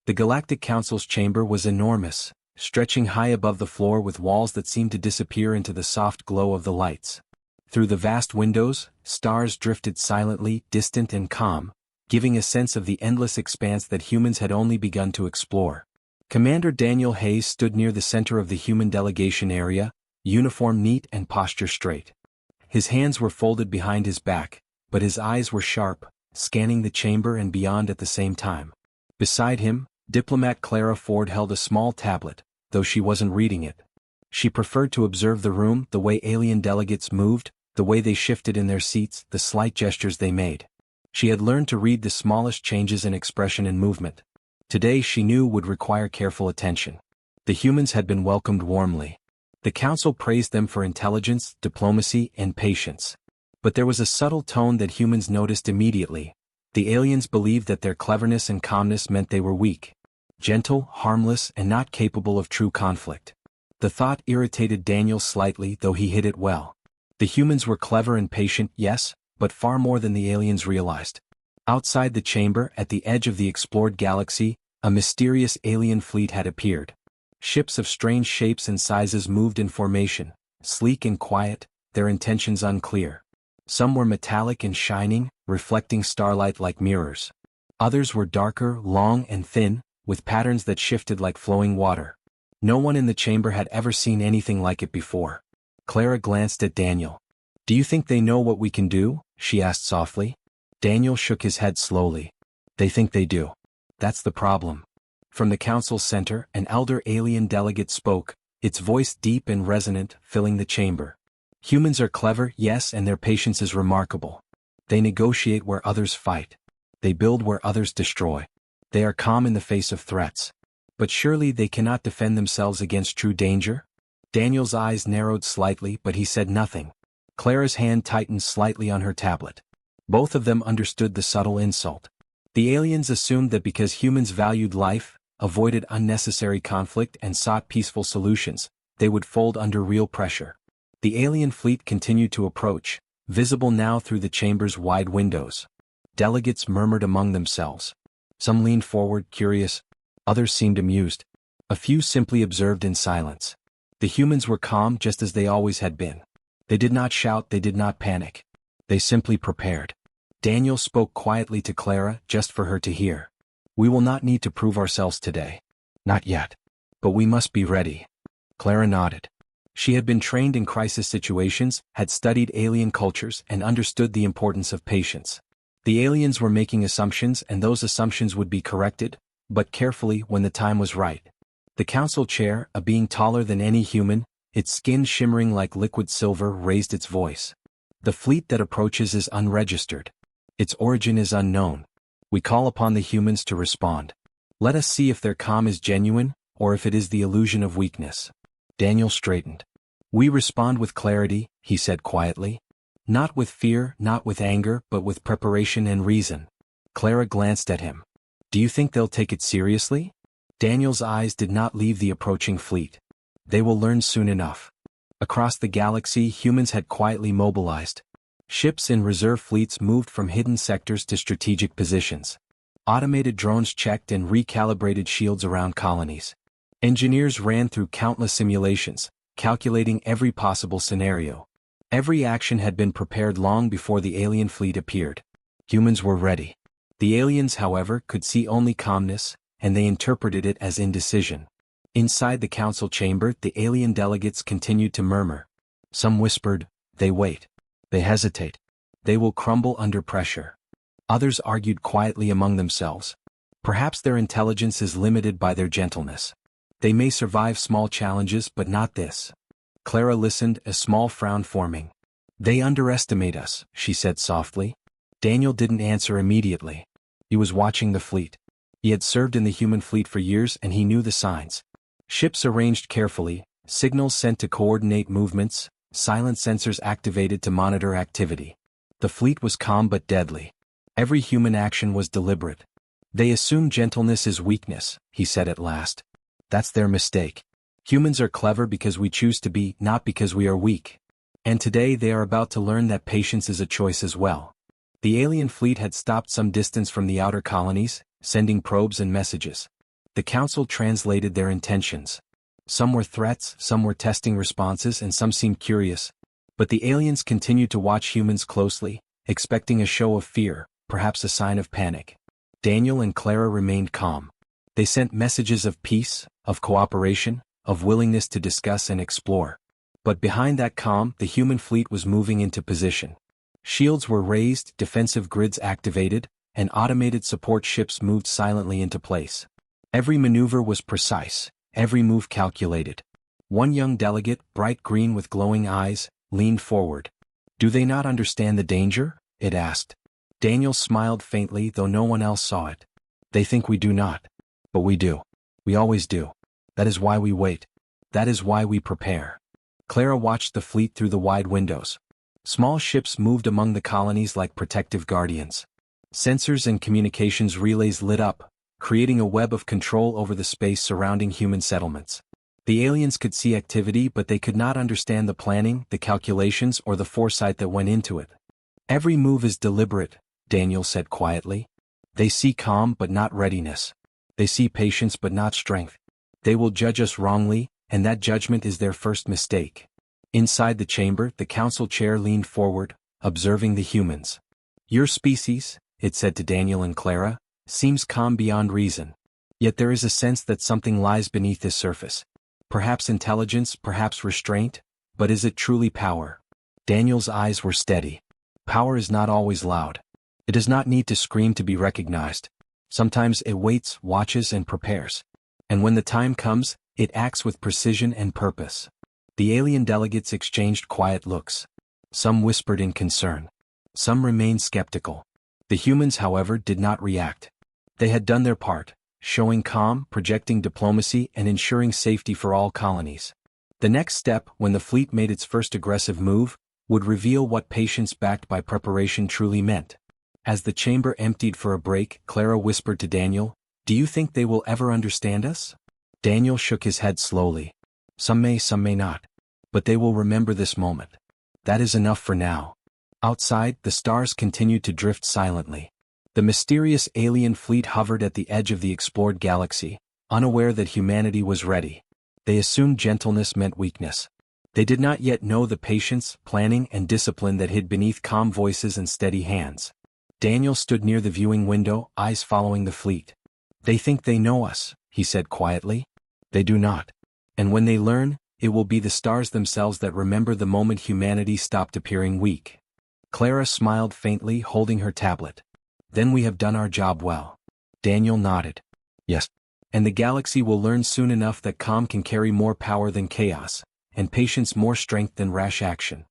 The Galactic Council's chamber was enormous, stretching high above the floor with walls that seemed to disappear into the soft glow of the lights. Through the vast windows, stars drifted silently, distant and calm, giving a sense of the endless expanse that humans had only begun to explore. Commander Daniel Hayes stood near the center of the human delegation area, uniform neat and posture straight. His hands were folded behind his back, but his eyes were sharp, scanning the chamber and beyond at the same time. Beside him, diplomat Clara Ford held a small tablet, though she wasn't reading it. She preferred to observe the room, the way alien delegates moved, the way they shifted in their seats, the slight gestures they made. She had learned to read the smallest changes in expression and movement. Today she knew would require careful attention. The humans had been welcomed warmly. The council praised them for intelligence, diplomacy, and patience. But there was a subtle tone that humans noticed immediately. The aliens believed that their cleverness and calmness meant they were weak. Gentle, harmless, and not capable of true conflict. The thought irritated Daniel slightly, though he hid it well. The humans were clever and patient, yes, but far more than the aliens realized. Outside the chamber, at the edge of the explored galaxy, a mysterious alien fleet had appeared. Ships of strange shapes and sizes moved in formation, sleek and quiet, their intentions unclear. Some were metallic and shining, reflecting starlight like mirrors. Others were darker, long and thin, with patterns that shifted like flowing water. No one in the chamber had ever seen anything like it before. Clara glanced at Daniel. "Do you think they know what we can do?" she asked softly. Daniel shook his head slowly. "They think they do. That's the problem." From the council's center, an elder alien delegate spoke, its voice deep and resonant, filling the chamber. "Humans are clever, yes, and their patience is remarkable. They negotiate where others fight. They build where others destroy. They are calm in the face of threats. But surely they cannot defend themselves against true danger?" Daniel's eyes narrowed slightly, but he said nothing. Clara's hand tightened slightly on her tablet. Both of them understood the subtle insult. The aliens assumed that because humans valued life, avoided unnecessary conflict and sought peaceful solutions, they would fold under real pressure. The alien fleet continued to approach, visible now through the chamber's wide windows. Delegates murmured among themselves. Some leaned forward, curious. Others seemed amused. A few simply observed in silence. The humans were calm just as they always had been. They did not shout, they did not panic. They simply prepared. Daniel spoke quietly to Clara, just for her to hear. "We will not need to prove ourselves today. Not yet. But we must be ready." Clara nodded. She had been trained in crisis situations, had studied alien cultures, and understood the importance of patience. The aliens were making assumptions, and those assumptions would be corrected, but carefully when the time was right. The council chair, a being taller than any human, its skin shimmering like liquid silver, raised its voice. "The fleet that approaches is unregistered. Its origin is unknown. We call upon the humans to respond. Let us see if their calm is genuine, or if it is the illusion of weakness." Daniel straightened. "We respond with clarity," he said quietly. "Not with fear, not with anger, but with preparation and reason." Clara glanced at him. "Do you think they'll take it seriously?" Daniel's eyes did not leave the approaching fleet. "They will learn soon enough." Across the galaxy, humans had quietly mobilized. Ships in reserve fleets moved from hidden sectors to strategic positions. Automated drones checked and recalibrated shields around colonies. Engineers ran through countless simulations, calculating every possible scenario. Every action had been prepared long before the alien fleet appeared. Humans were ready. The aliens, however, could see only calmness, and they interpreted it as indecision. Inside the council chamber, the alien delegates continued to murmur. Some whispered, "They wait. They hesitate. They will crumble under pressure." Others argued quietly among themselves. Perhaps their intelligence is limited by their gentleness. They may survive small challenges, but not this. Clara listened, a small frown forming. "They underestimate us," she said softly. Daniel didn't answer immediately. He was watching the fleet. He had served in the human fleet for years and he knew the signs. Ships arranged carefully, signals sent to coordinate movements, silent sensors activated to monitor activity. The fleet was calm but deadly. Every human action was deliberate. "They assume gentleness is weakness," he said at last. "That's their mistake. Humans are clever because we choose to be, not because we are weak. And today they are about to learn that patience is a choice as well." The alien fleet had stopped some distance from the outer colonies, sending probes and messages. The council translated their intentions. Some were threats, some were testing responses, and some seemed curious. But the aliens continued to watch humans closely, expecting a show of fear, perhaps a sign of panic. Daniel and Clara remained calm. They sent messages of peace, of cooperation, of willingness to discuss and explore. But behind that calm, the human fleet was moving into position. Shields were raised, defensive grids activated, and automated support ships moved silently into place. Every maneuver was precise, every move calculated. One young delegate, bright green with glowing eyes, leaned forward. "Do they not understand the danger?" it asked. Daniel smiled faintly, though no one else saw it. "They think we do not. But we do. We always do. That is why we wait. That is why we prepare." Clara watched the fleet through the wide windows. Small ships moved among the colonies like protective guardians. Sensors and communications relays lit up, creating a web of control over the space surrounding human settlements. The aliens could see activity, but they could not understand the planning, the calculations, or the foresight that went into it. "Every move is deliberate," Daniel said quietly. "They see calm but not readiness. They see patience but not strength. They will judge us wrongly, and that judgment is their first mistake." Inside the chamber, the council chair leaned forward, observing the humans. "Your species," it said to Daniel and Clara, "seems calm beyond reason. Yet there is a sense that something lies beneath this surface. Perhaps intelligence, perhaps restraint, but is it truly power?" Daniel's eyes were steady. Power is not always loud. It does not need to scream to be recognized. Sometimes it waits, watches, and prepares. And when the time comes, it acts with precision and purpose. The alien delegates exchanged quiet looks. Some whispered in concern. Some remained skeptical. The humans, however, did not react. They had done their part, showing calm, projecting diplomacy, and ensuring safety for all colonies. The next step, when the fleet made its first aggressive move, would reveal what patience backed by preparation truly meant. As the chamber emptied for a break, Clara whispered to Daniel, "Do you think they will ever understand us?" Daniel shook his head slowly. Some may not. But they will remember this moment. That is enough for now." Outside, the stars continued to drift silently. The mysterious alien fleet hovered at the edge of the explored galaxy, unaware that humanity was ready. They assumed gentleness meant weakness. They did not yet know the patience, planning, and discipline that hid beneath calm voices and steady hands. Daniel stood near the viewing window, eyes following the fleet. "They think they know us," he said quietly. "They do not. And when they learn, it will be the stars themselves that remember the moment humanity stopped appearing weak." Clara smiled faintly, holding her tablet. "Then we have done our job well." Daniel nodded. "Yes. And the galaxy will learn soon enough that calm can carry more power than chaos, and patience more strength than rash action."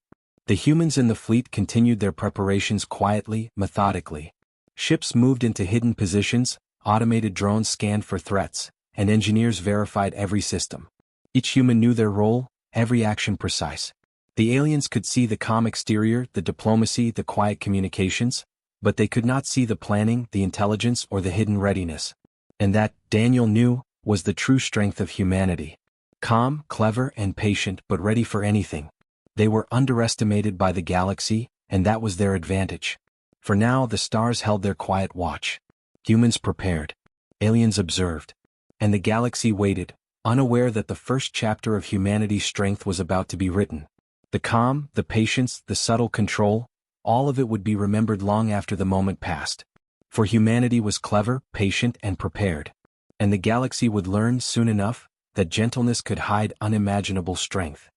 The humans in the fleet continued their preparations quietly, methodically. Ships moved into hidden positions, automated drones scanned for threats, and engineers verified every system. Each human knew their role, every action precise. The aliens could see the calm exterior, the diplomacy, the quiet communications, but they could not see the planning, the intelligence, or the hidden readiness. And that, Daniel knew, was the true strength of humanity. Calm, clever, and patient, but ready for anything. They were underestimated by the galaxy, and that was their advantage. For now, the stars held their quiet watch. Humans prepared. Aliens observed. And the galaxy waited, unaware that the first chapter of humanity's strength was about to be written. The calm, the patience, the subtle control, all of it would be remembered long after the moment passed. For humanity was clever, patient, and prepared. And the galaxy would learn soon enough that gentleness could hide unimaginable strength.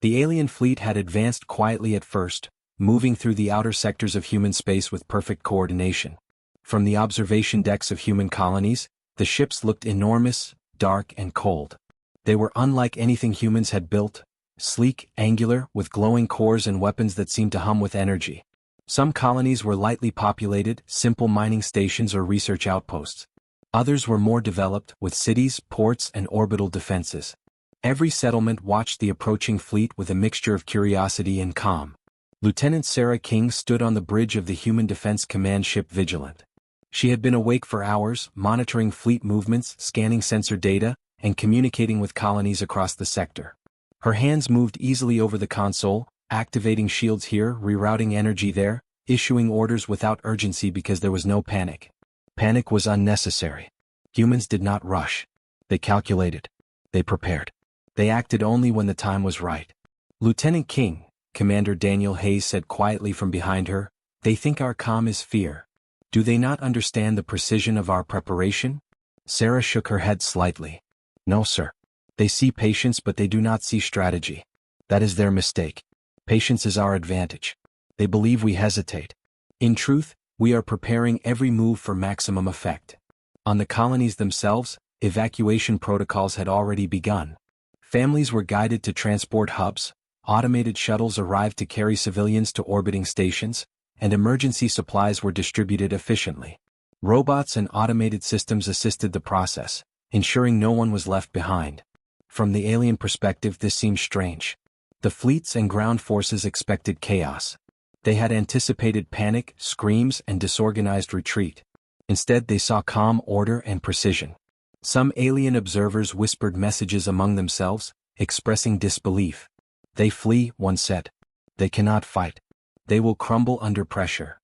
The alien fleet had advanced quietly at first, moving through the outer sectors of human space with perfect coordination. From the observation decks of human colonies, the ships looked enormous, dark, and cold. They were unlike anything humans had built, sleek, angular, with glowing cores and weapons that seemed to hum with energy. Some colonies were lightly populated, simple mining stations or research outposts. Others were more developed, with cities, ports, and orbital defenses. Every settlement watched the approaching fleet with a mixture of curiosity and calm. Lieutenant Sarah King stood on the bridge of the Human Defense Command ship Vigilant. She had been awake for hours, monitoring fleet movements, scanning sensor data, and communicating with colonies across the sector. Her hands moved easily over the console, activating shields here, rerouting energy there, issuing orders without urgency because there was no panic. Panic was unnecessary. Humans did not rush. They calculated. They prepared. They acted only when the time was right. Lieutenant King, Commander Daniel Hayes said quietly from behind her, they think our calm is fear. Do they not understand the precision of our preparation? Sarah shook her head slightly. No, sir. They see patience but they do not see strategy. That is their mistake. Patience is our advantage. They believe we hesitate. In truth, we are preparing every move for maximum effect. On the colonies themselves, evacuation protocols had already begun. Families were guided to transport hubs, automated shuttles arrived to carry civilians to orbiting stations, and emergency supplies were distributed efficiently. Robots and automated systems assisted the process, ensuring no one was left behind. From the alien perspective, this seemed strange. The fleets and ground forces expected chaos. They had anticipated panic, screams, and disorganized retreat. Instead, they saw calm order and precision. Some alien observers whispered messages among themselves, expressing disbelief. They flee, one said. They cannot fight. They will crumble under pressure.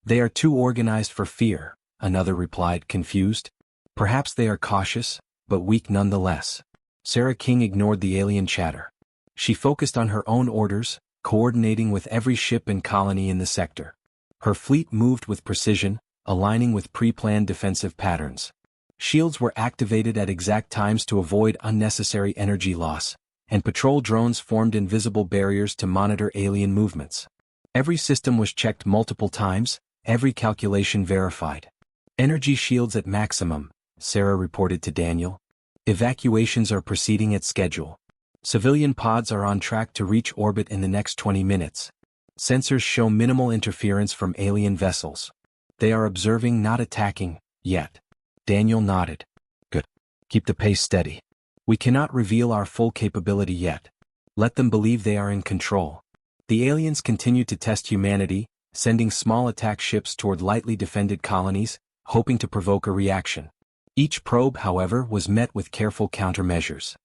They are too organized for fear, another replied, confused. Perhaps they are cautious, but weak nonetheless. Sarah King ignored the alien chatter. She focused on her own orders, coordinating with every ship and colony in the sector. Her fleet moved with precision, aligning with pre-planned defensive patterns. Shields were activated at exact times to avoid unnecessary energy loss, and patrol drones formed invisible barriers to monitor alien movements. Every system was checked multiple times, every calculation verified. Energy shields at maximum, Sarah reported to Daniel. Evacuations are proceeding at schedule. Civilian pods are on track to reach orbit in the next 20 minutes. Sensors show minimal interference from alien vessels. They are observing, not attacking, yet. Daniel nodded. Good. Keep the pace steady. We cannot reveal our full capability yet. Let them believe they are in control. The aliens continued to test humanity, sending small attack ships toward lightly defended colonies, hoping to provoke a reaction. Each probe, however, was met with careful countermeasures.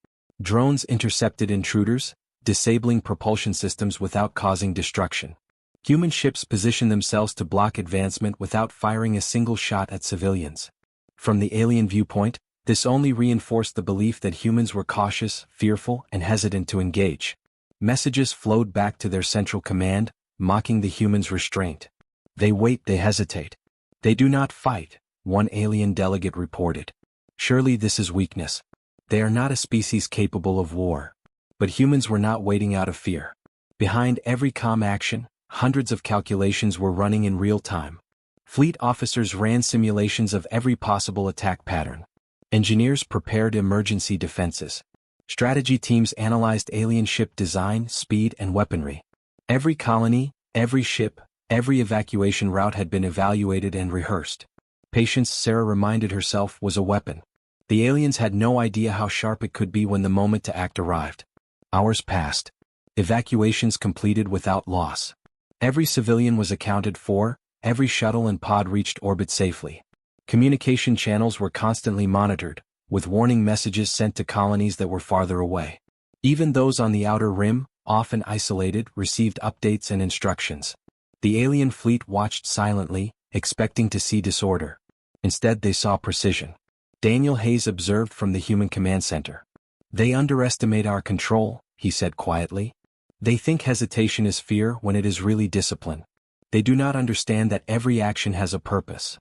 Drones intercepted intruders, disabling propulsion systems without causing destruction. Human ships positioned themselves to block advancement without firing a single shot at civilians. From the alien viewpoint, this only reinforced the belief that humans were cautious, fearful, and hesitant to engage. Messages flowed back to their central command, mocking the humans' restraint. They wait, they hesitate. They do not fight, one alien delegate reported. Surely this is weakness. They are not a species capable of war. But humans were not waiting out of fear. Behind every calm action, hundreds of calculations were running in real time. Fleet officers ran simulations of every possible attack pattern. Engineers prepared emergency defenses. Strategy teams analyzed alien ship design, speed, and weaponry. Every colony, every ship, every evacuation route had been evaluated and rehearsed. Patience, Sarah reminded herself, was a weapon. The aliens had no idea how sharp it could be when the moment to act arrived. Hours passed. Evacuations completed without loss. Every civilian was accounted for, every shuttle and pod reached orbit safely. Communication channels were constantly monitored, with warning messages sent to colonies that were farther away. Even those on the outer rim, often isolated, received updates and instructions. The alien fleet watched silently, expecting to see disorder. Instead, they saw precision. Daniel Hayes observed from the human command center. They underestimate our control, he said quietly. They think hesitation is fear when it is really discipline. They do not understand that every action has a purpose.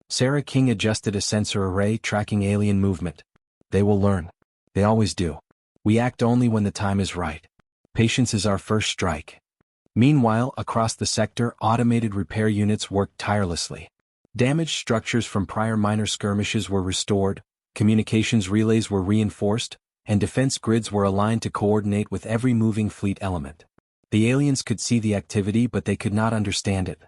Sarah King adjusted a sensor array tracking alien movement. They will learn. They always do. We act only when the time is right. Patience is our first strike. Meanwhile, across the sector, automated repair units worked tirelessly. Damaged structures from prior minor skirmishes were restored, communications relays were reinforced, and defense grids were aligned to coordinate with every moving fleet element. The aliens could see the activity, but they could not understand it.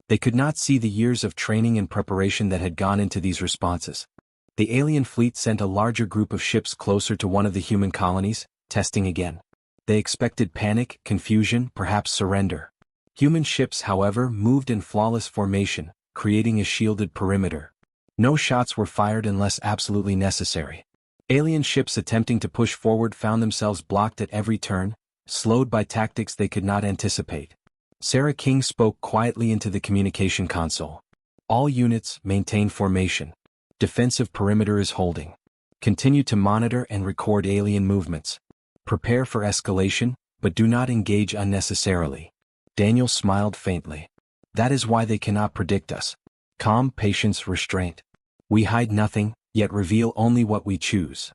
They could not see the years of training and preparation that had gone into these responses. The alien fleet sent a larger group of ships closer to one of the human colonies, testing again. They expected panic, confusion, perhaps surrender. Human ships, however, moved in flawless formation, creating a shielded perimeter. No shots were fired unless absolutely necessary. Alien ships attempting to push forward found themselves blocked at every turn, slowed by tactics they could not anticipate. Sarah King spoke quietly into the communication console. All units, maintain formation. Defensive perimeter is holding. Continue to monitor and record alien movements. Prepare for escalation, but do not engage unnecessarily. Daniel smiled faintly. That is why they cannot predict us. Calm, patience, restraint. We hide nothing, yet reveal only what we choose.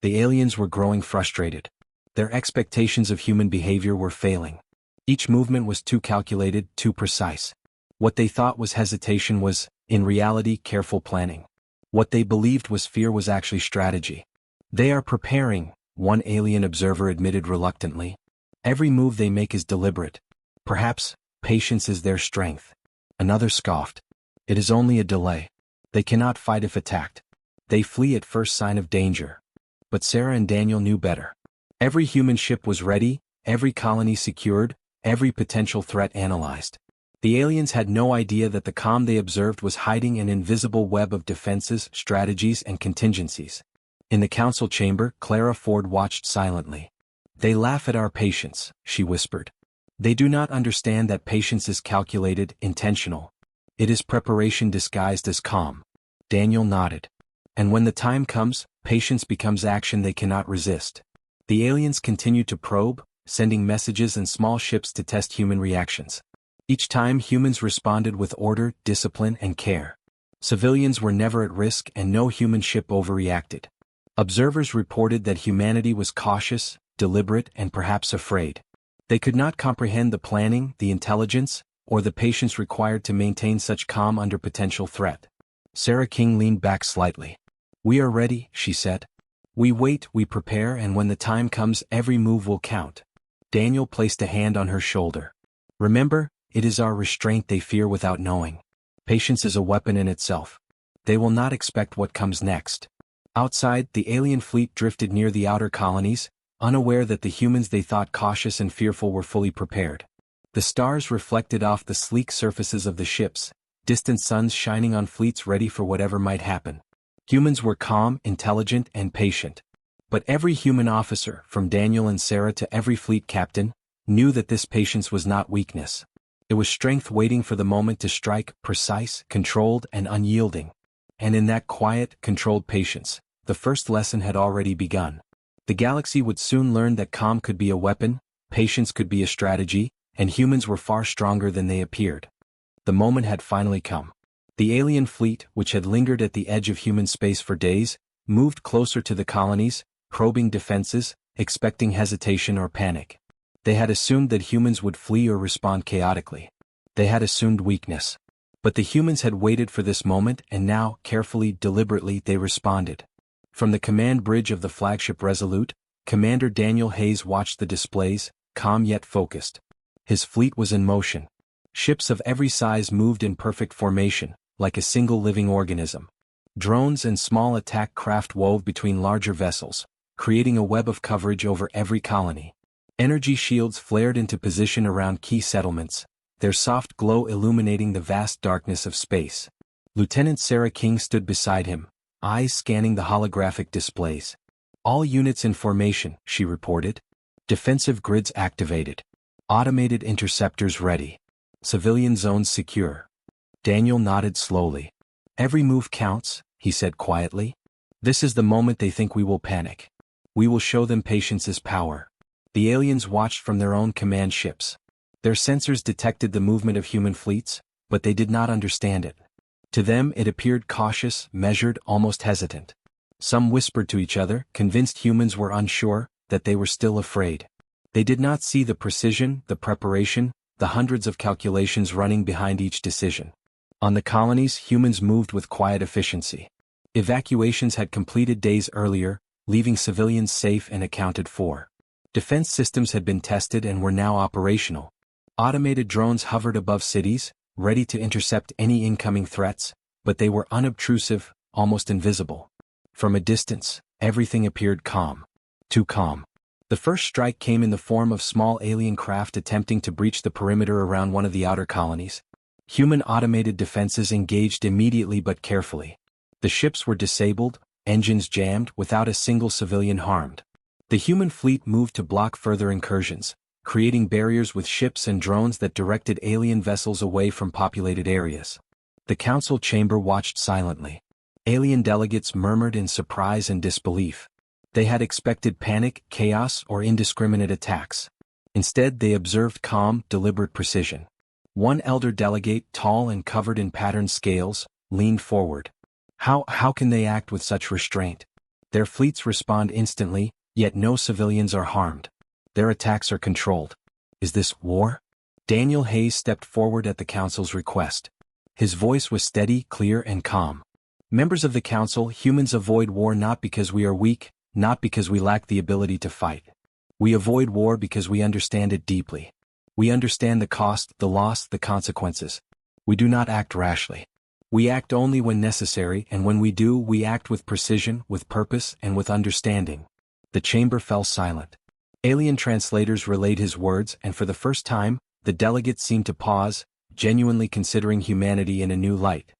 The aliens were growing frustrated. Their expectations of human behavior were failing. Each movement was too calculated, too precise. What they thought was hesitation was, in reality, careful planning. What they believed was fear was actually strategy. They are preparing, one alien observer admitted reluctantly. Every move they make is deliberate. Perhaps, patience is their strength. Another scoffed. It is only a delay. They cannot fight if attacked. They flee at first sign of danger. But Sarah and Daniel knew better. Every human ship was ready, every colony secured, every potential threat analyzed. The aliens had no idea that the calm they observed was hiding an invisible web of defenses, strategies, and contingencies. In the council chamber, Clara Ford watched silently. They laugh at our patience, she whispered. They do not understand that patience is calculated, intentional. It is preparation disguised as calm. Daniel nodded. And when the time comes, patience becomes action they cannot resist. The aliens continued to probe, sending messages and small ships to test human reactions. Each time humans responded with order, discipline, and care. Civilians were never at risk and no human ship overreacted. Observers reported that humanity was cautious, deliberate, and perhaps afraid. They could not comprehend the planning, the intelligence, or the patience required to maintain such calm under potential threat. Sarah King leaned back slightly. We are ready, she said. We wait, we prepare, and when the time comes, every move will count. Daniel placed a hand on her shoulder. Remember, it is our restraint they fear without knowing. Patience is a weapon in itself. They will not expect what comes next. Outside, the alien fleet drifted near the outer colonies, unaware that the humans they thought cautious and fearful were fully prepared. The stars reflected off the sleek surfaces of the ships, distant suns shining on fleets ready for whatever might happen. Humans were calm, intelligent, and patient. But every human officer, from Daniel and Sarah to every fleet captain, knew that this patience was not weakness. It was strength waiting for the moment to strike, precise, controlled, and unyielding. And in that quiet, controlled patience, the first lesson had already begun. The galaxy would soon learn that calm could be a weapon, patience could be a strategy, and humans were far stronger than they appeared. The moment had finally come. The alien fleet, which had lingered at the edge of human space for days, moved closer to the colonies, probing defenses, expecting hesitation or panic. They had assumed that humans would flee or respond chaotically. They had assumed weakness. But the humans had waited for this moment, and now, carefully, deliberately, they responded. From the command bridge of the flagship Resolute, Commander Daniel Hayes watched the displays, calm yet focused. His fleet was in motion. Ships of every size moved in perfect formation, like a single living organism. Drones and small attack craft wove between larger vessels, creating a web of coverage over every colony. Energy shields flared into position around key settlements, their soft glow illuminating the vast darkness of space. Lieutenant Sarah King stood beside him, eyes scanning the holographic displays. All units in formation, she reported. Defensive grids activated. Automated interceptors ready. Civilian zones secure. Daniel nodded slowly. Every move counts, he said quietly. This is the moment they think we will panic. We will show them patience is power. The aliens watched from their own command ships. Their sensors detected the movement of human fleets, but they did not understand it. To them it appeared cautious, measured, almost hesitant. Some whispered to each other, convinced humans were unsure, that they were still afraid. They did not see the precision, the preparation, the hundreds of calculations running behind each decision. On the colonies, humans moved with quiet efficiency. Evacuations had completed days earlier, leaving civilians safe and accounted for. Defense systems had been tested and were now operational. Automated drones hovered above cities, ready to intercept any incoming threats, but they were unobtrusive, almost invisible. From a distance, everything appeared calm. Too calm. The first strike came in the form of small alien craft attempting to breach the perimeter around one of the outer colonies. Human automated defenses engaged immediately but carefully. The ships were disabled, engines jammed, without a single civilian harmed. The human fleet moved to block further incursions, creating barriers with ships and drones that directed alien vessels away from populated areas. The council chamber watched silently. Alien delegates murmured in surprise and disbelief. They had expected panic, chaos, or indiscriminate attacks. Instead, they observed calm, deliberate precision. One elder delegate, tall and covered in patterned scales, leaned forward. How can they act with such restraint? Their fleets respond instantly, yet no civilians are harmed. Their attacks are controlled. Is this war? Daniel Hayes stepped forward at the council's request. His voice was steady, clear, and calm. Members of the council, humans avoid war not because we are weak, not because we lack the ability to fight. We avoid war because we understand it deeply. We understand the cost, the loss, the consequences. We do not act rashly. We act only when necessary, and when we do, we act with precision, with purpose, and with understanding. The chamber fell silent. Alien translators relayed his words, and for the first time, the delegates seemed to pause, genuinely considering humanity in a new light.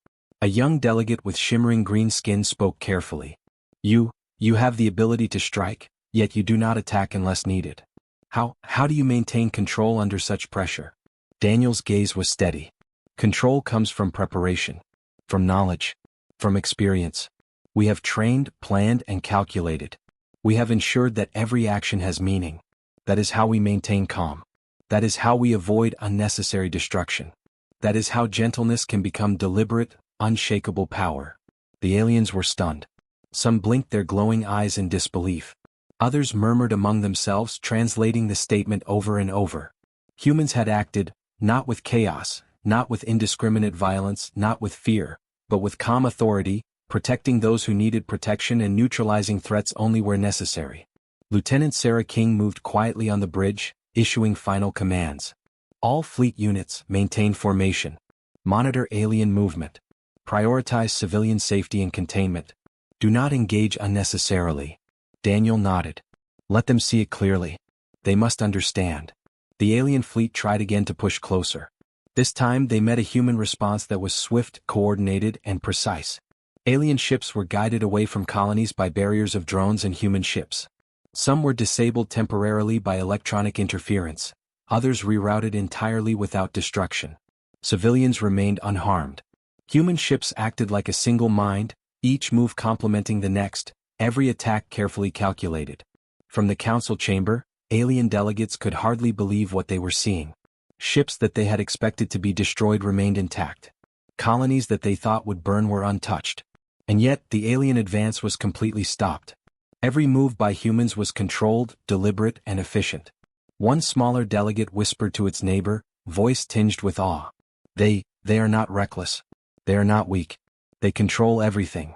A young delegate with shimmering green skin spoke carefully. You have the ability to strike, yet you do not attack unless needed. How do you maintain control under such pressure? Daniel's gaze was steady. Control comes from preparation, from knowledge, from experience. We have trained, planned, and calculated. We have ensured that every action has meaning. That is how we maintain calm. That is how we avoid unnecessary destruction. That is how gentleness can become deliberate, unshakable power. The aliens were stunned. Some blinked their glowing eyes in disbelief. Others murmured among themselves, translating the statement over and over. Humans had acted, not with chaos, not with indiscriminate violence, not with fear, but with calm authority, protecting those who needed protection and neutralizing threats only where necessary. Lieutenant Sarah King moved quietly on the bridge, issuing final commands. All fleet units, maintain formation. Monitor alien movement. Prioritize civilian safety and containment. Do not engage unnecessarily. Daniel nodded. Let them see it clearly. They must understand. The alien fleet tried again to push closer. This time they met a human response that was swift, coordinated, and precise. Alien ships were guided away from colonies by barriers of drones and human ships. Some were disabled temporarily by electronic interference. Others rerouted entirely without destruction. Civilians remained unharmed. Human ships acted like a single mind, each move complementing the next, every attack carefully calculated. From the council chamber, alien delegates could hardly believe what they were seeing. Ships that they had expected to be destroyed remained intact. Colonies that they thought would burn were untouched. And yet, the alien advance was completely stopped. Every move by humans was controlled, deliberate, and efficient. One smaller delegate whispered to its neighbor, voice tinged with awe. They are not reckless. They are not weak. They control everything.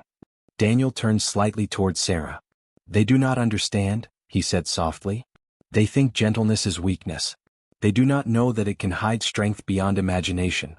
Daniel turned slightly towards Sarah. They do not understand, he said softly. They think gentleness is weakness. They do not know that it can hide strength beyond imagination.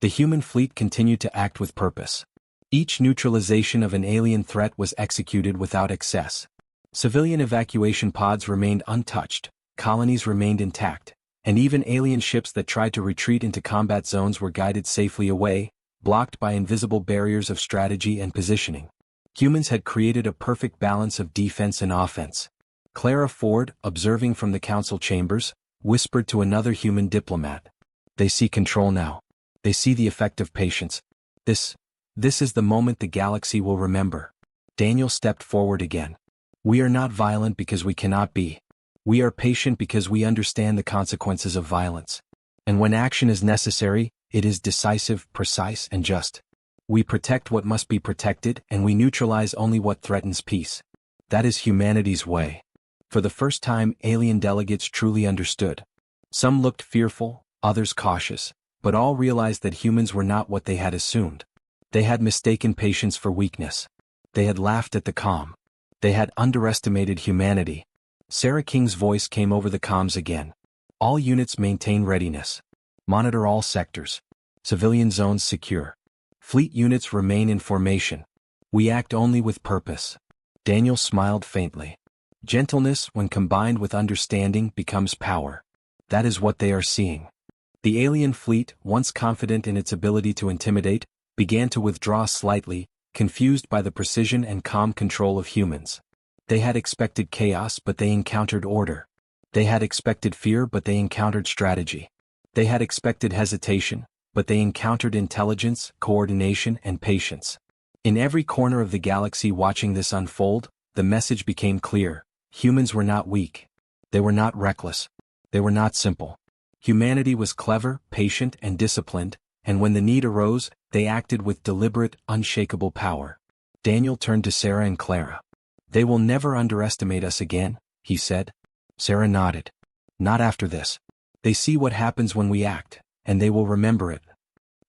The human fleet continued to act with purpose. Each neutralization of an alien threat was executed without excess. Civilian evacuation pods remained untouched, colonies remained intact, and even alien ships that tried to retreat into combat zones were guided safely away, blocked by invisible barriers of strategy and positioning. Humans had created a perfect balance of defense and offense. Clara Ford, observing from the council chambers, whispered to another human diplomat. They see control now. They see the effect of patience. This is the moment the galaxy will remember. Daniel stepped forward again. We are not violent because we cannot be. We are patient because we understand the consequences of violence. And when action is necessary, it is decisive, precise, and just. We protect what must be protected, and we neutralize only what threatens peace. That is humanity's way. For the first time, alien delegates truly understood. Some looked fearful, others cautious, but all realized that humans were not what they had assumed. They had mistaken patience for weakness. They had laughed at the calm. They had underestimated humanity. Sarah King's voice came over the comms again. All units maintain readiness. Monitor all sectors. Civilian zones secure. Fleet units remain in formation. We act only with purpose. Daniel smiled faintly. Gentleness, when combined with understanding, becomes power. That is what they are seeing. The alien fleet, once confident in its ability to intimidate, began to withdraw slightly, confused by the precision and calm control of humans. They had expected chaos, but they encountered order. They had expected fear, but they encountered strategy. They had expected hesitation, but they encountered intelligence, coordination, and patience. In every corner of the galaxy watching this unfold, the message became clear. Humans were not weak. They were not reckless. They were not simple. Humanity was clever, patient, and disciplined, and when the need arose, they acted with deliberate, unshakable power. Daniel turned to Sarah and Clara. "They will never underestimate us again," he said. Sarah nodded. "Not after this. They see what happens when we act, and they will remember it."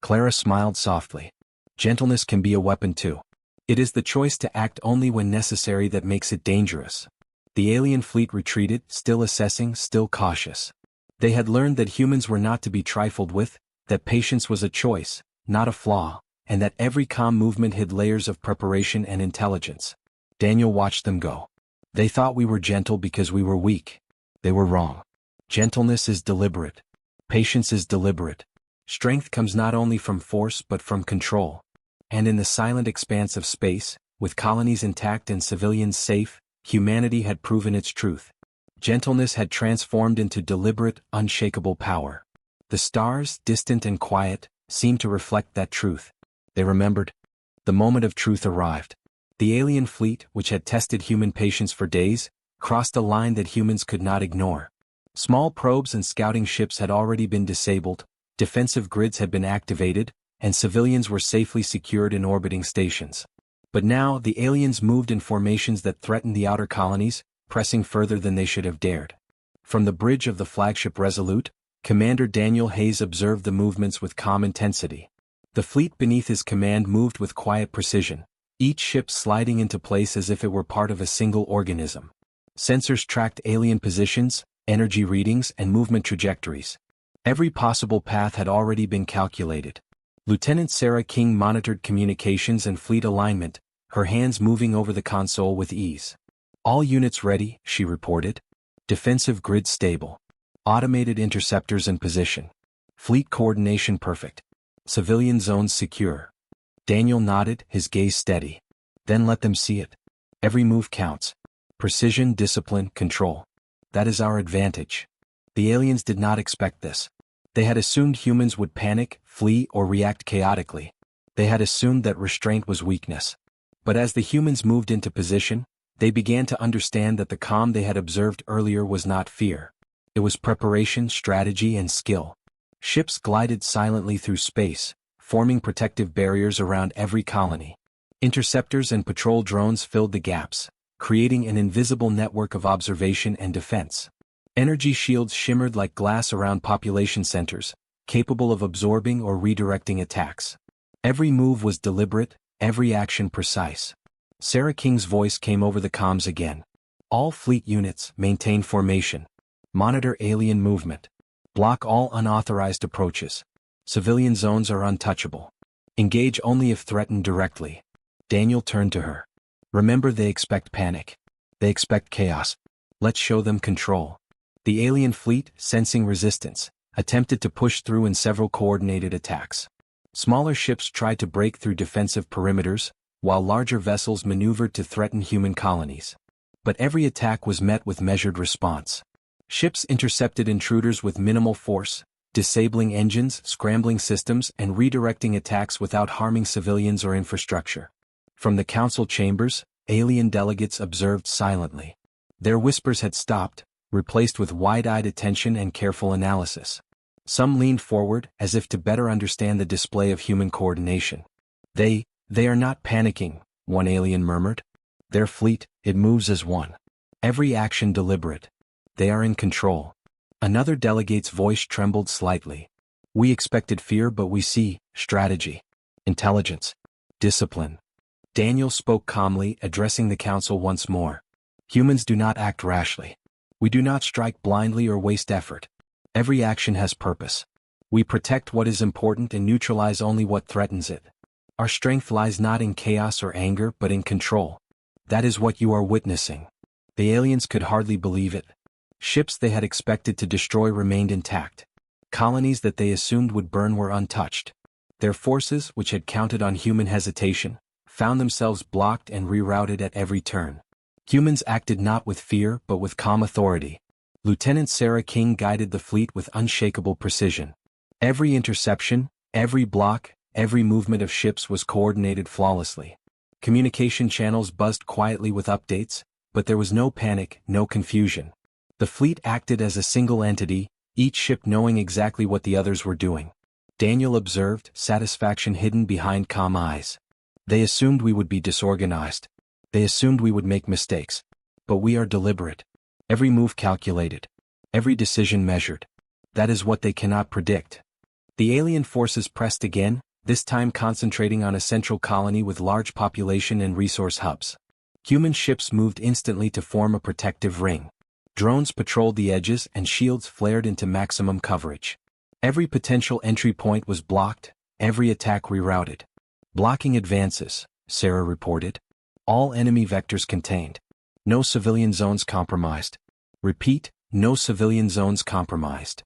Clara smiled softly. "Gentleness can be a weapon too. It is the choice to act only when necessary that makes it dangerous." The alien fleet retreated, still assessing, still cautious. They had learned that humans were not to be trifled with, that patience was a choice, not a flaw, and that every calm movement hid layers of preparation and intelligence. Daniel watched them go. "They thought we were gentle because we were weak. They were wrong. Gentleness is deliberate. Patience is deliberate. Strength comes not only from force but from control." And in the silent expanse of space, with colonies intact and civilians safe, humanity had proven its truth. Gentleness had transformed into deliberate, unshakable power. The stars, distant and quiet, seemed to reflect that truth. They remembered. The moment of truth arrived. The alien fleet, which had tested human patience for days, crossed a line that humans could not ignore. Small probes and scouting ships had already been disabled, defensive grids had been activated, and civilians were safely secured in orbiting stations. But now the aliens moved in formations that threatened the outer colonies, pressing further than they should have dared. From the bridge of the flagship Resolute, Commander Daniel Hayes observed the movements with calm intensity. The fleet beneath his command moved with quiet precision, each ship sliding into place as if it were part of a single organism. Sensors tracked alien positions, energy readings, and movement trajectories. Every possible path had already been calculated. Lieutenant Sarah King monitored communications and fleet alignment, her hands moving over the console with ease. "All units ready," she reported. "Defensive grid stable. Automated interceptors in position. Fleet coordination perfect. Civilian zones secure." Daniel nodded, his gaze steady. "Then let them see it. Every move counts. Precision, discipline, control. That is our advantage." The aliens did not expect this. They had assumed humans would panic, flee, or react chaotically. They had assumed that restraint was weakness. But as the humans moved into position, they began to understand that the calm they had observed earlier was not fear. It was preparation, strategy, and skill. Ships glided silently through space, forming protective barriers around every colony. Interceptors and patrol drones filled the gaps, creating an invisible network of observation and defense. Energy shields shimmered like glass around population centers, capable of absorbing or redirecting attacks. Every move was deliberate, every action precise. Sarah King's voice came over the comms again. "All fleet units, maintain formation. Monitor alien movement. Block all unauthorized approaches. Civilian zones are untouchable. Engage only if threatened directly." Daniel turned to her. "Remember, they expect panic. They expect chaos. Let's show them control." The alien fleet, sensing resistance, attempted to push through in several coordinated attacks. Smaller ships tried to break through defensive perimeters, while larger vessels maneuvered to threaten human colonies. But every attack was met with measured response. Ships intercepted intruders with minimal force, disabling engines, scrambling systems, and redirecting attacks without harming civilians or infrastructure. From the council chambers, alien delegates observed silently. Their whispers had stopped, replaced with wide-eyed attention and careful analysis. Some leaned forward, as if to better understand the display of human coordination. They are not panicking," one alien murmured. "Their fleet, it moves as one. Every action deliberate. They are in control." Another delegate's voice trembled slightly. "We expected fear, but we see strategy, intelligence, discipline." Daniel spoke calmly, addressing the council once more. "Humans do not act rashly. We do not strike blindly or waste effort. Every action has purpose. We protect what is important and neutralize only what threatens it. Our strength lies not in chaos or anger but in control. That is what you are witnessing." The aliens could hardly believe it. Ships they had expected to destroy remained intact. Colonies that they assumed would burn were untouched. Their forces, which had counted on human hesitation, found themselves blocked and rerouted at every turn. Humans acted not with fear but with calm authority. Lieutenant Sarah King guided the fleet with unshakable precision. Every interception, every block, every movement of ships was coordinated flawlessly. Communication channels buzzed quietly with updates, but there was no panic, no confusion. The fleet acted as a single entity, each ship knowing exactly what the others were doing. Daniel observed, satisfaction hidden behind calm eyes. They assumed we would be disorganized. They assumed we would make mistakes. But we are deliberate. Every move calculated. Every decision measured. That is what they cannot predict. The alien forces pressed again, this time concentrating on a central colony with large population and resource hubs. Human ships moved instantly to form a protective ring. Drones patrolled the edges and shields flared into maximum coverage. Every potential entry point was blocked, every attack rerouted. Blocking advances, Sarah reported. All enemy vectors contained. No civilian zones compromised. Repeat, no civilian zones compromised.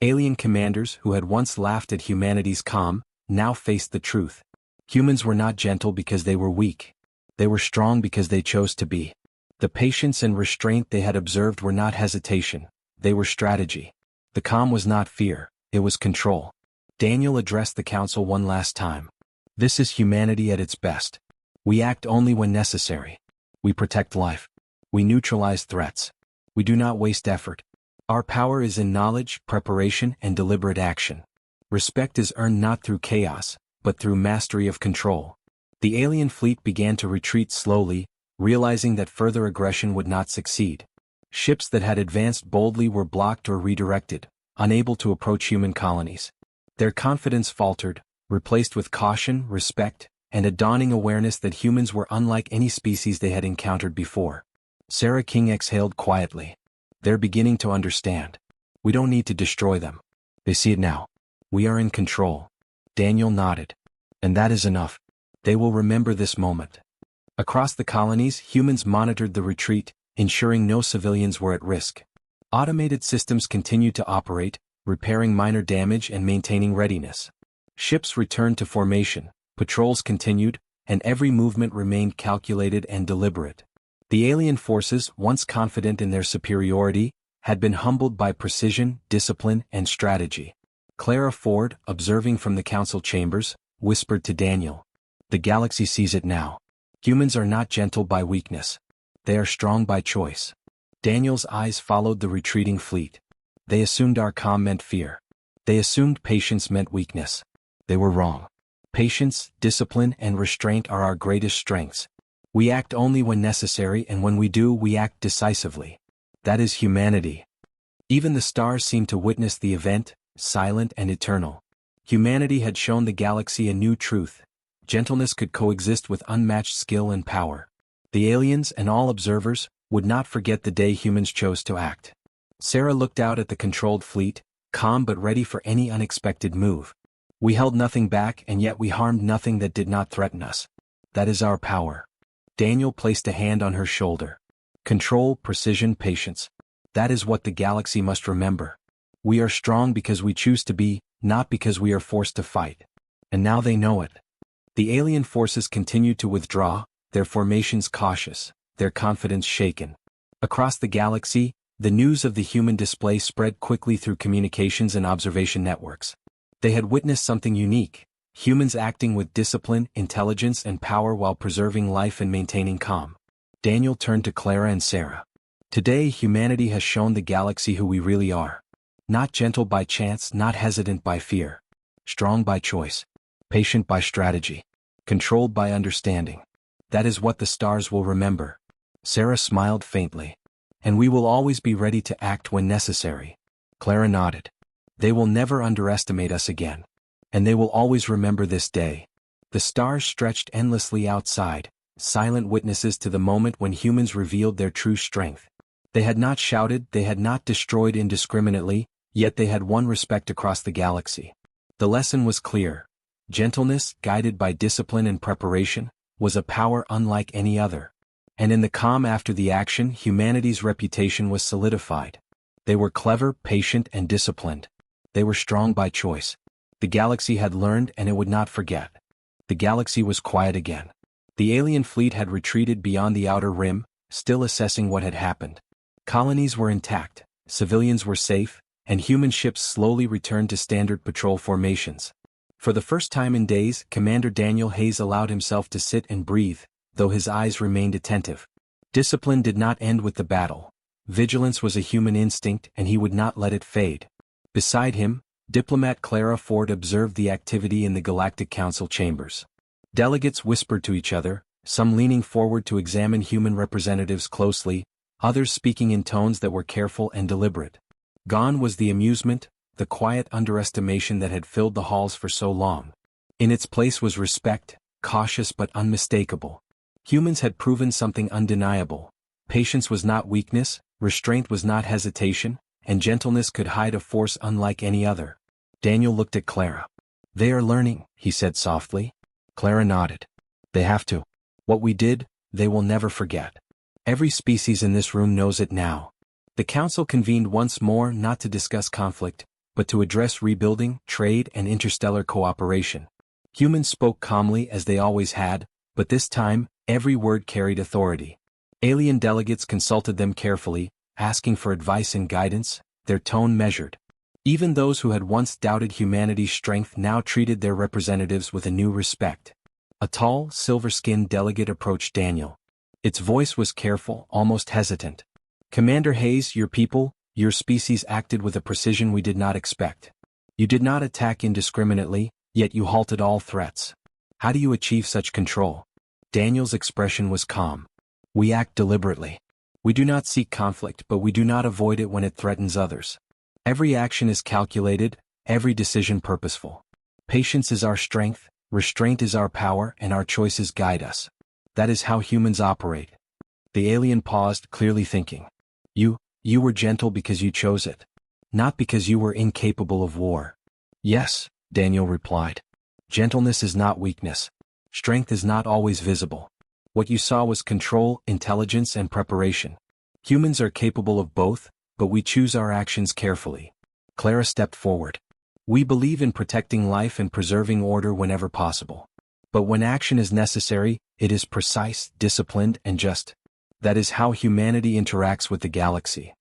Alien commanders who had once laughed at humanity's calm, now faced the truth. Humans were not gentle because they were weak. They were strong because they chose to be. The patience and restraint they had observed were not hesitation, they were strategy. The calm was not fear, it was control. Daniel addressed the council one last time. This is humanity at its best. We act only when necessary. We protect life. We neutralize threats. We do not waste effort. Our power is in knowledge, preparation, and deliberate action. Respect is earned not through chaos, but through mastery of control. The alien fleet began to retreat slowly, realizing that further aggression would not succeed. Ships that had advanced boldly were blocked or redirected, unable to approach human colonies. Their confidence faltered, replaced with caution, respect, and a dawning awareness that humans were unlike any species they had encountered before. Sarah King exhaled quietly. They're beginning to understand. We don't need to destroy them. They see it now. We are in control. Daniel nodded. And that is enough. They will remember this moment. Across the colonies, humans monitored the retreat, ensuring no civilians were at risk. Automated systems continued to operate, repairing minor damage and maintaining readiness. Ships returned to formation, patrols continued, and every movement remained calculated and deliberate. The alien forces, once confident in their superiority, had been humbled by precision, discipline, and strategy. Clara Ford, observing from the council chambers, whispered to Daniel. The galaxy sees it now. Humans are not gentle by weakness. They are strong by choice. Daniel's eyes followed the retreating fleet. They assumed our calm meant fear. They assumed patience meant weakness. They were wrong. Patience, discipline, and restraint are our greatest strengths. We act only when necessary, and when we do, we act decisively. That is humanity. Even the stars seemed to witness the event, silent and eternal. Humanity had shown the galaxy a new truth. Gentleness could coexist with unmatched skill and power. The aliens and all observers would not forget the day humans chose to act. Sarah looked out at the controlled fleet, calm but ready for any unexpected move. We held nothing back, and yet we harmed nothing that did not threaten us. That is our power. Daniel placed a hand on her shoulder. Control, precision, patience. That is what the galaxy must remember. We are strong because we choose to be, not because we are forced to fight. And now they know it. The alien forces continued to withdraw, their formations cautious, their confidence shaken. Across the galaxy, the news of the human display spread quickly through communications and observation networks. They had witnessed something unique, humans acting with discipline, intelligence, and power while preserving life and maintaining calm. Daniel turned to Clara and Sarah. Today, humanity has shown the galaxy who we really are. Not gentle by chance, not hesitant by fear. Strong by choice. Patient by strategy. Controlled by understanding. That is what the stars will remember. Sarah smiled faintly. And we will always be ready to act when necessary. Clara nodded. They will never underestimate us again. And they will always remember this day. The stars stretched endlessly outside, silent witnesses to the moment when humans revealed their true strength. They had not shouted, they had not destroyed indiscriminately, yet they had won respect across the galaxy. The lesson was clear. Gentleness, guided by discipline and preparation, was a power unlike any other. And in the calm after the action, humanity's reputation was solidified. They were clever, patient, and disciplined. They were strong by choice. The galaxy had learned, and it would not forget. The galaxy was quiet again. The alien fleet had retreated beyond the outer rim, still assessing what had happened. Colonies were intact, civilians were safe, and human ships slowly returned to standard patrol formations. For the first time in days, Commander Daniel Hayes allowed himself to sit and breathe, though his eyes remained attentive. Discipline did not end with the battle. Vigilance was a human instinct and he would not let it fade. Beside him, diplomat Clara Ford observed the activity in the Galactic Council chambers. Delegates whispered to each other, some leaning forward to examine human representatives closely, others speaking in tones that were careful and deliberate. Gone was the amusement, the quiet underestimation that had filled the halls for so long. In its place was respect, cautious but unmistakable. Humans had proven something undeniable. Patience was not weakness, restraint was not hesitation, and gentleness could hide a force unlike any other. Daniel looked at Clara. "They are learning," he said softly. Clara nodded. "They have to. What we did, they will never forget. Every species in this room knows it now." The council convened once more not to discuss conflict, but to address rebuilding, trade, and interstellar cooperation. Humans spoke calmly as they always had, but this time, every word carried authority. Alien delegates consulted them carefully, asking for advice and guidance, their tone measured. Even those who had once doubted humanity's strength now treated their representatives with a new respect. A tall, silver-skinned delegate approached Daniel. Its voice was careful, almost hesitant. "Commander Hayes, your people, your species acted with a precision we did not expect. You did not attack indiscriminately, yet you halted all threats. How do you achieve such control?" Daniel's expression was calm. "We act deliberately. We do not seek conflict, but we do not avoid it when it threatens others. Every action is calculated, every decision purposeful. Patience is our strength, restraint is our power, and our choices guide us. That is how humans operate." The alien paused, clearly thinking. You were gentle because you chose it. Not because you were incapable of war." "Yes," Daniel replied. "Gentleness is not weakness. Strength is not always visible. What you saw was control, intelligence, and preparation. Humans are capable of both, but we choose our actions carefully." Clara stepped forward. "We believe in protecting life and preserving order whenever possible. But when action is necessary, it is precise, disciplined, and just. That is how humanity interacts with the galaxy."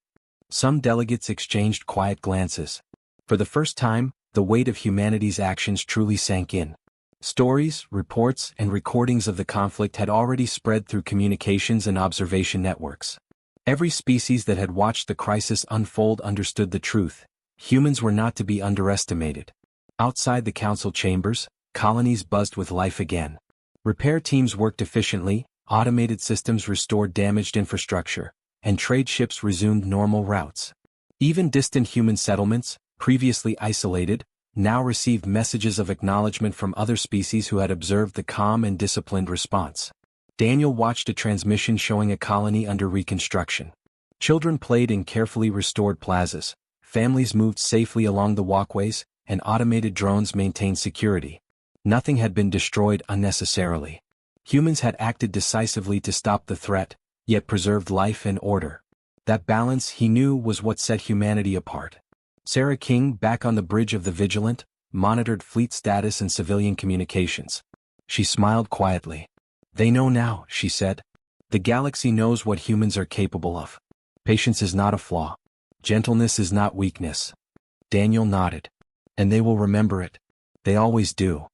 Some delegates exchanged quiet glances. For the first time, the weight of humanity's actions truly sank in. Stories, reports, and recordings of the conflict had already spread through communications and observation networks. Every species that had watched the crisis unfold understood the truth. Humans were not to be underestimated. Outside the council chambers, colonies buzzed with life again. Repair teams worked efficiently, automated systems restored damaged infrastructure, and trade ships resumed normal routes. Even distant human settlements, previously isolated, now received messages of acknowledgement from other species who had observed the calm and disciplined response. Daniel watched a transmission showing a colony under reconstruction. Children played in carefully restored plazas, families moved safely along the walkways, and automated drones maintained security. Nothing had been destroyed unnecessarily. Humans had acted decisively to stop the threat, yet preserved life and order. That balance, he knew, was what set humanity apart. Sarah King, back on the bridge of the Vigilant, monitored fleet status and civilian communications. She smiled quietly. "They know now," she said. "The galaxy knows what humans are capable of. Patience is not a flaw. Gentleness is not weakness." Daniel nodded. "And they will remember it. They always do."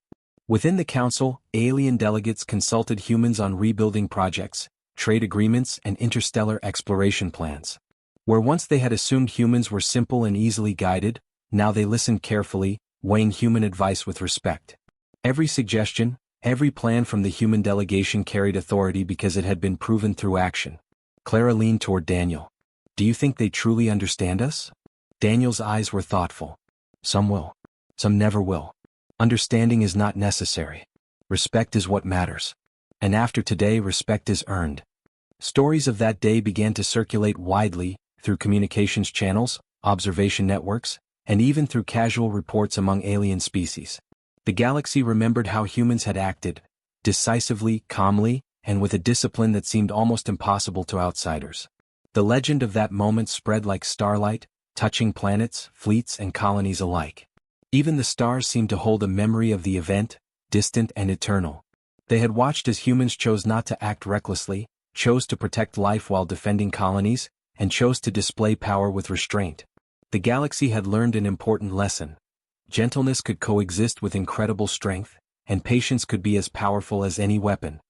Within the council, alien delegates consulted humans on rebuilding projects, trade agreements, and interstellar exploration plans. Where once they had assumed humans were simple and easily guided, now they listened carefully, weighing human advice with respect. Every suggestion, every plan from the human delegation carried authority because it had been proven through action. Clara leaned toward Daniel. "Do you think they truly understand us?" Daniel's eyes were thoughtful. "Some will. Some never will. Understanding is not necessary. Respect is what matters. And after today, respect is earned." Stories of that day began to circulate widely, through communications channels, observation networks, and even through casual reports among alien species. The galaxy remembered how humans had acted, decisively, calmly, and with a discipline that seemed almost impossible to outsiders. The legend of that moment spread like starlight, touching planets, fleets, and colonies alike. Even the stars seemed to hold a memory of the event, distant and eternal. They had watched as humans chose not to act recklessly, chose to protect life while defending colonies, and chose to display power with restraint. The galaxy had learned an important lesson. Gentleness could coexist with incredible strength, and patience could be as powerful as any weapon.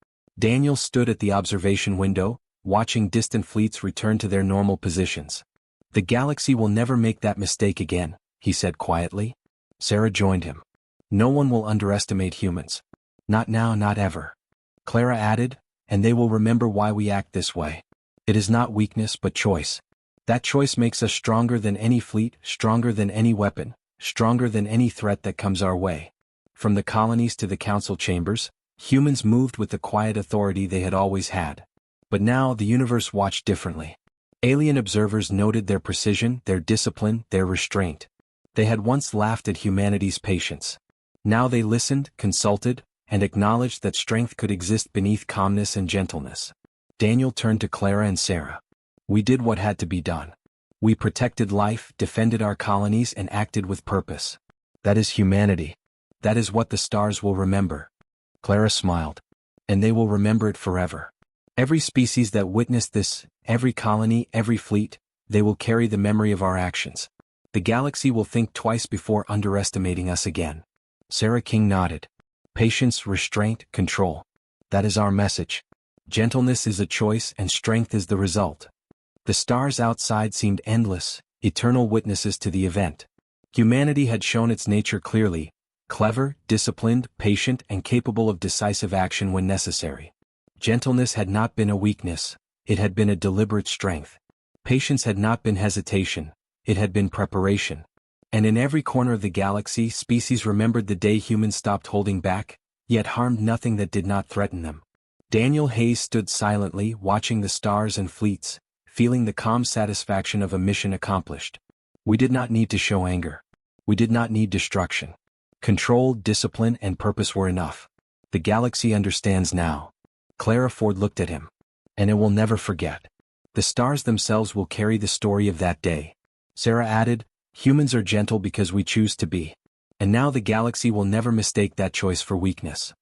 Daniel stood at the observation window, watching distant fleets return to their normal positions. "The galaxy will never make that mistake again," he said quietly. Sarah joined him. "No one will underestimate humans. Not now, not ever." Clara added, "And they will remember why we act this way. It is not weakness but choice. That choice makes us stronger than any fleet, stronger than any weapon, stronger than any threat that comes our way." From the colonies to the council chambers, humans moved with the quiet authority they had always had. But now the universe watched differently. Alien observers noted their precision, their discipline, their restraint. They had once laughed at humanity's patience. Now they listened, consulted, and acknowledged that strength could exist beneath calmness and gentleness. Daniel turned to Clara and Sarah. "We did what had to be done. We protected life, defended our colonies, and acted with purpose. That is humanity. That is what the stars will remember." Clara smiled. "And they will remember it forever. Every species that witnessed this, every colony, every fleet, they will carry the memory of our actions. The galaxy will think twice before underestimating us again." Sarah King nodded. "Patience, restraint, control. That is our message. Gentleness is a choice and strength is the result." The stars outside seemed endless, eternal witnesses to the event. Humanity had shown its nature clearly: clever, disciplined, patient, and capable of decisive action when necessary. Gentleness had not been a weakness, it had been a deliberate strength. Patience had not been hesitation, it had been preparation. And in every corner of the galaxy, species remembered the day humans stopped holding back, yet harmed nothing that did not threaten them. Daniel Hayes stood silently, watching the stars and fleets, feeling the calm satisfaction of a mission accomplished. We did not need to show anger. We did not need destruction. Control, discipline, and purpose were enough. The galaxy understands now. Clara Ford looked at him. "And it will never forget. The stars themselves will carry the story of that day." Sarah added, "Humans are gentle because we choose to be. And now the galaxy will never mistake that choice for weakness."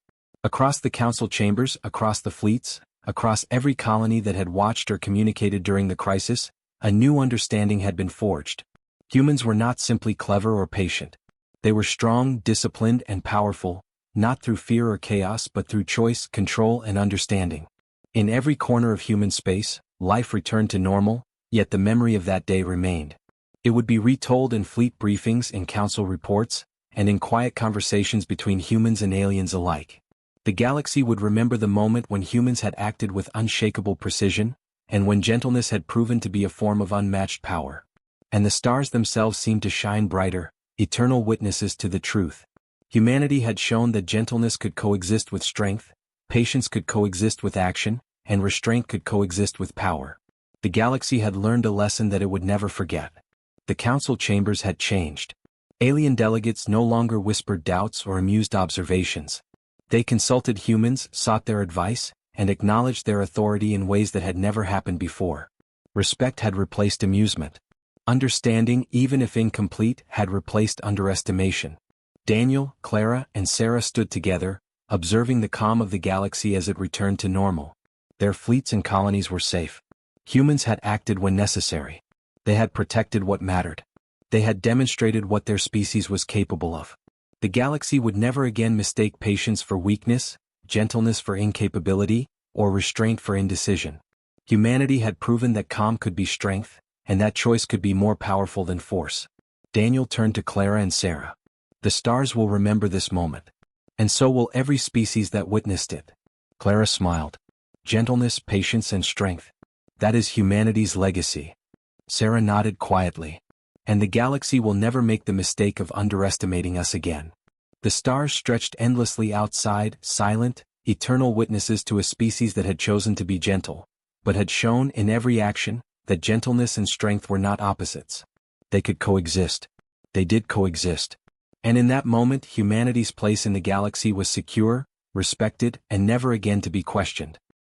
Across the council chambers, across the fleets, across every colony that had watched or communicated during the crisis, a new understanding had been forged. Humans were not simply clever or patient. They were strong, disciplined, and powerful, not through fear or chaos but through choice, control, and understanding. In every corner of human space, life returned to normal, yet the memory of that day remained. It would be retold in fleet briefings, in council reports, and in quiet conversations between humans and aliens alike. The galaxy would remember the moment when humans had acted with unshakable precision, and when gentleness had proven to be a form of unmatched power. And the stars themselves seemed to shine brighter, eternal witnesses to the truth. Humanity had shown that gentleness could coexist with strength, patience could coexist with action, and restraint could coexist with power. The galaxy had learned a lesson that it would never forget. The council chambers had changed. Alien delegates no longer whispered doubts or amused observations. They consulted humans, sought their advice, and acknowledged their authority in ways that had never happened before. Respect had replaced amusement. Understanding, even if incomplete, had replaced underestimation. Daniel, Clara, and Sarah stood together, observing the calm of the galaxy as it returned to normal. Their fleets and colonies were safe. Humans had acted when necessary. They had protected what mattered. They had demonstrated what their species was capable of. The galaxy would never again mistake patience for weakness, gentleness for incapability, or restraint for indecision. Humanity had proven that calm could be strength, and that choice could be more powerful than force. Daniel turned to Clara and Sarah. "The stars will remember this moment. And so will every species that witnessed it." Clara smiled. "Gentleness, patience, and strength. That is humanity's legacy." Sarah nodded quietly. "And the galaxy will never make the mistake of underestimating us again." The stars stretched endlessly outside, silent, eternal witnesses to a species that had chosen to be gentle, but had shown in every action that gentleness and strength were not opposites. They could coexist. They did coexist. And in that moment, humanity's place in the galaxy was secure, respected, and never again to be questioned.